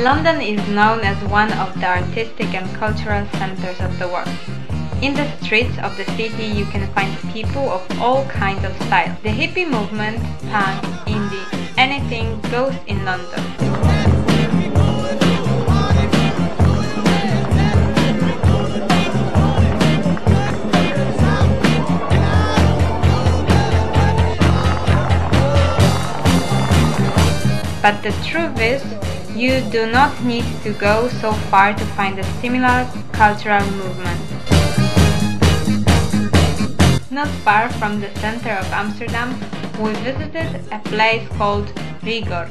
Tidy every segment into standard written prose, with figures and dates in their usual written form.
London is known as one of the artistic and cultural centers of the world. In the streets of the city you can find people of all kinds of styles. The hippie movement, punk, indie, anything goes in London. But the truth is, you do not need to go so far to find a similar cultural movement. Not far from the center of Amsterdam, we visited a place called Rigord.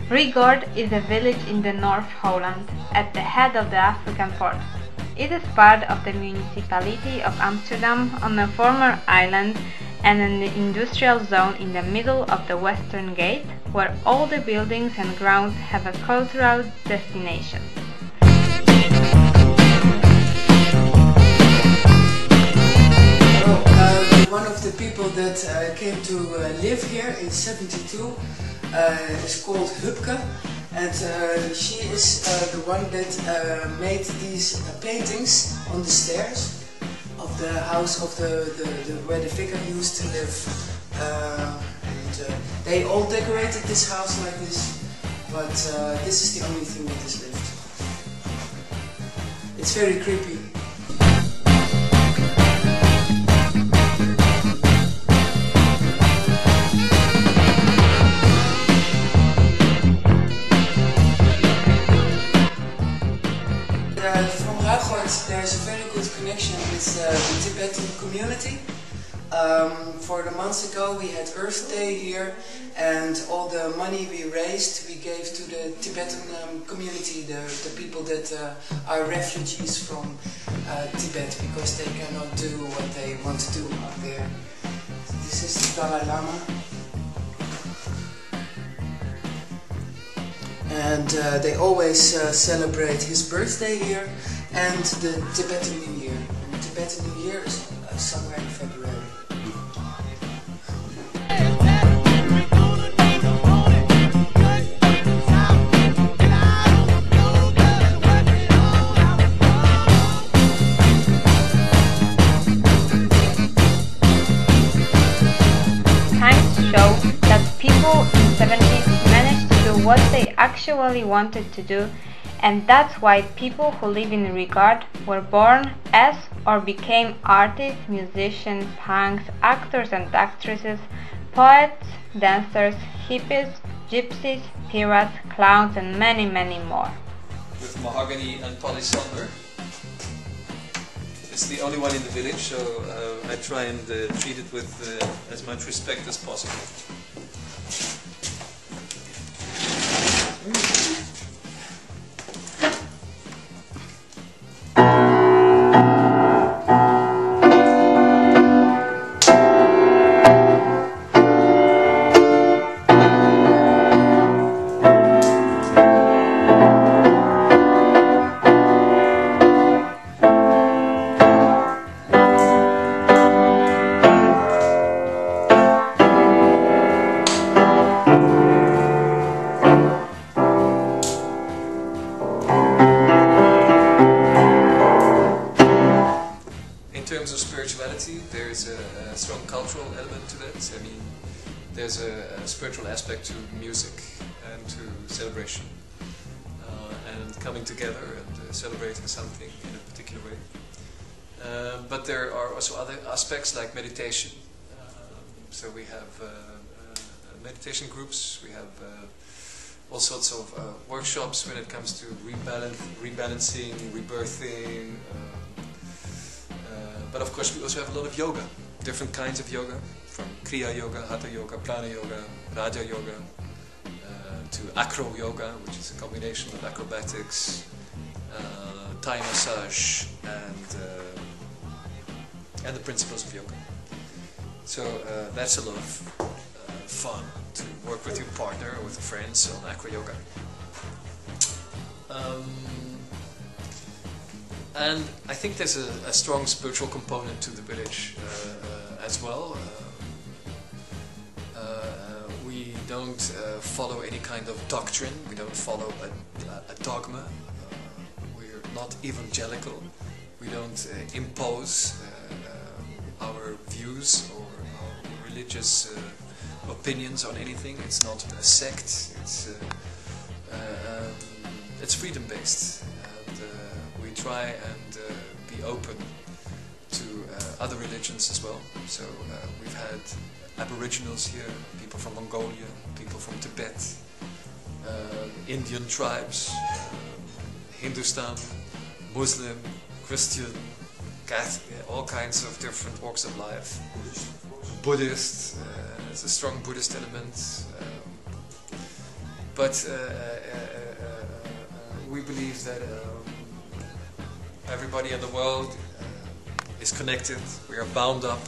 Rigord is a village in the North Holland, at the head of the African port. It is part of the municipality of Amsterdam on a former island and an industrial zone in the middle of the Western Gate, where all the buildings and grounds have a cultural destination. One of the people that came to live here in '72 is called Hupke, and she is the one that made these paintings on the stairs of the house of where the vicar used to live. They all decorated this house like this, but this is the only thing that is left. It's very creepy. From Rigord there's a very good connection with the Tibetan community. For the months ago we had Earth Day here, and all the money we raised we gave to the Tibetan community, the people that are refugees from Tibet, because they cannot do what they want to do up there. This is the Dalai Lama. And they always celebrate his birthday here and the Tibetan New Year. And the Tibetan New Year is somewhere in February. Times show that people in the 70s managed to do what they actually wanted to do, and that's why people who live in Rigord were born as or became artists, musicians, punks, actors and actresses, poets, dancers, hippies, gypsies, pirates, clowns and many, many more. With mahogany and polysander. It's the only one in the village, so I try and treat it with as much respect as possible. In terms of spirituality, there's a strong cultural element to that. I mean, there's a spiritual aspect to music and to celebration and coming together and celebrating something in a particular way. But there are also other aspects like meditation. So we have meditation groups, we have all sorts of workshops when it comes to rebalancing, rebirthing. But of course we also have a lot of yoga, different kinds of yoga, from Kriya Yoga, Hatha Yoga, Prana Yoga, Raja Yoga, to Acro Yoga, which is a combination of acrobatics, Thai massage, and the principles of yoga. So that's a lot of fun to work with your partner or with friends on Acro Yoga. And I think there's a strong spiritual component to the village as well. don't follow any kind of doctrine, we don't follow a dogma, we're not evangelical, we don't impose our views or our religious opinions on anything. It's not a sect, it's freedom-based, and we try and be open to other religions as well. So we've had Aboriginals here, people from Mongolia, people from Tibet, Indian tribes, Hindustan, Muslim, Christian, Catholic, all kinds of different walks of life. Buddhist, there's a strong Buddhist element, but we believe that everybody in the world is connected. We are bound up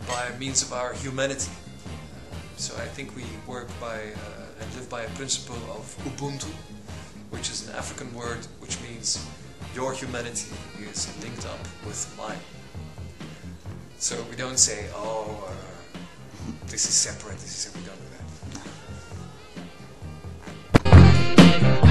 by means of our humanity. So I think we work by and live by a principle of Ubuntu, which is an African word which means your humanity is linked up with mine. So we don't say, oh, this is separate, we don't do that.